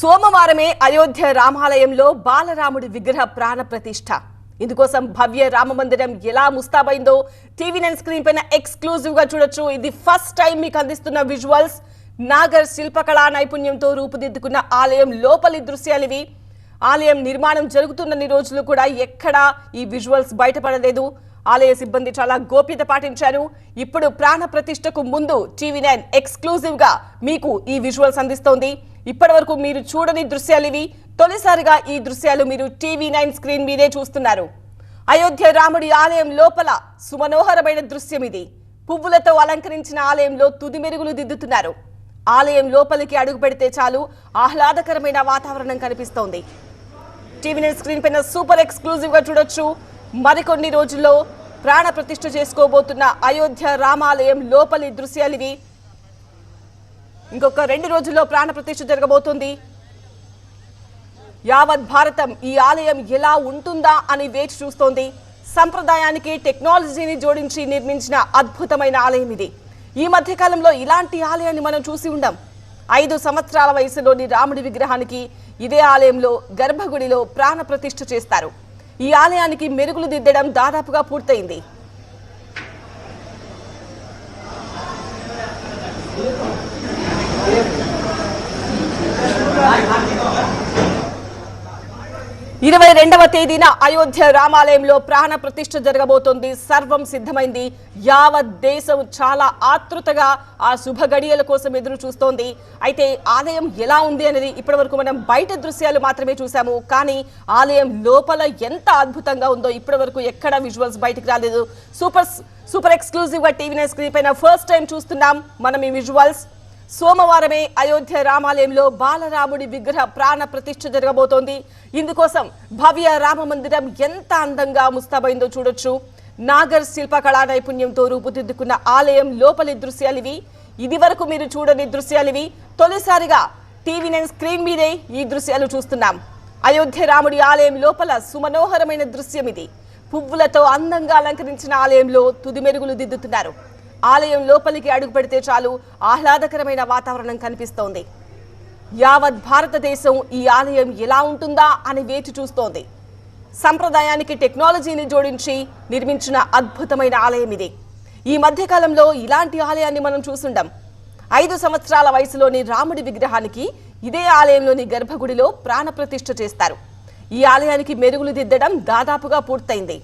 సోమవారమే అయోధ్య రామాలయంలో బాలరాముడి విగ్రహ ప్రాణ ప్రతిష్ఠ. ఇందుకోసం భవ్య రామమందిరం ఎలా ముస్తాబైందో టీవీ9 స్క్రీన్ పైన ఎక్స్క్లూజివ్ గా చూడొచ్చు. ఇది ఫస్ట్ టైం మీకు అందిస్తున్న విజువల్స్. నాగర్ శిల్పకళా నైపుణ్యంతో రూపుదిద్దుకున్న ఆలయం లోపలి దృశ్యాలివి. ఆలయం నిర్మాణం జరుగుతున్న రోజులు కూడా ఎక్కడా ఈ విజువల్స్ బయటపడలేదు. ఆలయ సిబ్బంది చాలా గోప్యత పాటించారు. ఇప్పుడు ప్రాణ ప్రతిష్టకు ముందు టీవీ9 ఎక్స్క్లూజివ్ గా మీకు ఈ విజువల్స్ అందిస్తోంది. ఇప్పటివరకు మీరు చూడని దృశ్యాలివి. తొలిసారిగా ఈ దృశ్యాలు మీరు టీవీ9 స్క్రీన్ మీదే చూస్తున్నారు. అయోధ్య రాముడి ఆలయం లోపల సుమనోహరమైన దృశ్యం ఇది. పువ్వులతో అలంకరించిన ఆలయంలో తుది మెరుగులు దిద్దుతున్నారు. ఆలయం లోపలికి అడుగు పెడితే చాలు ఆహ్లాదకరమైన వాతావరణం కనిపిస్తోంది. టీవీ9 స్క్రీన్ పైన సూపర్ ఎక్స్క్లూజివ్ గా చూడొచ్చు. మరికొన్ని రోజుల్లో ప్రాణ ప్రతిష్ఠ చేసుకోబోతున్న అయోధ్య రామాలయం లోపలి దృశ్యాలివి. ఇంకొక 2 రోజుల్లో ప్రాణ ప్రతిష్ఠ జరగబోతుంది. యావత్ భారతం ఈ ఆలయం ఎలా ఉంటుందా అని వేచి చూస్తోంది. సంప్రదాయానికి టెక్నాలజీని జోడించి నిర్మించిన అద్భుతమైన ఆలయం ఇది. ఈ మధ్య కాలంలో ఇలాంటి ఆలయాన్ని మనం చూసి ఉండం. 5 సంవత్సరాల వయసులోని రాముడి విగ్రహానికి ఇదే ఆలయంలో గర్భగుడిలో ప్రాణ ప్రతిష్ఠ చేస్తారు. ఈ ఆలయానికి మెరుగులు దిద్దడం దాదాపుగా పూర్తయింది. ఇరవై 22వ తేదీన అయోధ్య రామాలయంలో ప్రాణ ప్రతిష్ఠ జరగబోతోంది. సర్వం సిద్ధమైంది. యావత్ దేశం చాలా ఆతృతగా ఆ శుభ గడియల కోసం ఎదురు చూస్తోంది. అయితే ఆలయం ఎలా ఉంది అనేది ఇప్పటివరకు మనం బయట దృశ్యాలు మాత్రమే చూసాము. కానీ ఆలయం లోపల ఎంత అద్భుతంగా ఉందో ఇప్పటివరకు ఎక్కడ విజువల్స్ బయటకు రాలేదు. సూపర్ ఎక్స్క్లూజివ్ గా టీవీ9 స్క్రీన్ పైన ఫస్ట్ టైం చూస్తున్నాం మనం ఈ విజువల్స్. సోమవారమే అయోధ్య రామాలయంలో బాలరాముడి విగ్రహ ప్రాణ ప్రతిష్ఠ జరగబోతోంది. ఇందుకోసం భవ్య రామమందిరం ఎంత అందంగా ముస్తాబైందో చూడొచ్చు. నాగర్ శిల్పకళా నైపుణ్యంతో రూపుదిద్దుకున్న ఆలయం లోపలి దృశ్యాలివి. ఇది వరకు మీరు చూడని దృశ్యాలివి. తొలిసారిగా టీవీ9 స్క్రీన్ మీదే ఈ దృశ్యాలు చూస్తున్నాం. అయోధ్య రాముడి ఆలయం లోపల సుమనోహరమైన దృశ్యం ఇది. పువ్వులతో అందంగా అలంకరించిన ఆలయంలో తుది మెరుగులు దిద్దుతున్నారు. ఆలయం లోపలికి అడుగు పెడితే చాలు ఆహ్లాదకరమైన వాతావరణం కనిపిస్తోంది. యావత్ భారతదేశం ఈ ఆలయం ఎలా ఉంటుందా అని వేచి చూస్తోంది. సంప్రదాయానికి టెక్నాలజీని జోడించి నిర్మించిన అద్భుతమైన ఆలయం ఇది. ఈ మధ్యకాలంలో ఇలాంటి ఆలయాన్ని మనం చూసుండం. 5 సంవత్సరాల వయసులోని రాముడి విగ్రహానికి ఇదే ఆలయంలోని గర్భగుడిలో ప్రాణ ప్రతిష్ఠ చేస్తారు. ఈ ఆలయానికి మెరుగులు దిద్దడం దాదాపుగా పూర్తయింది.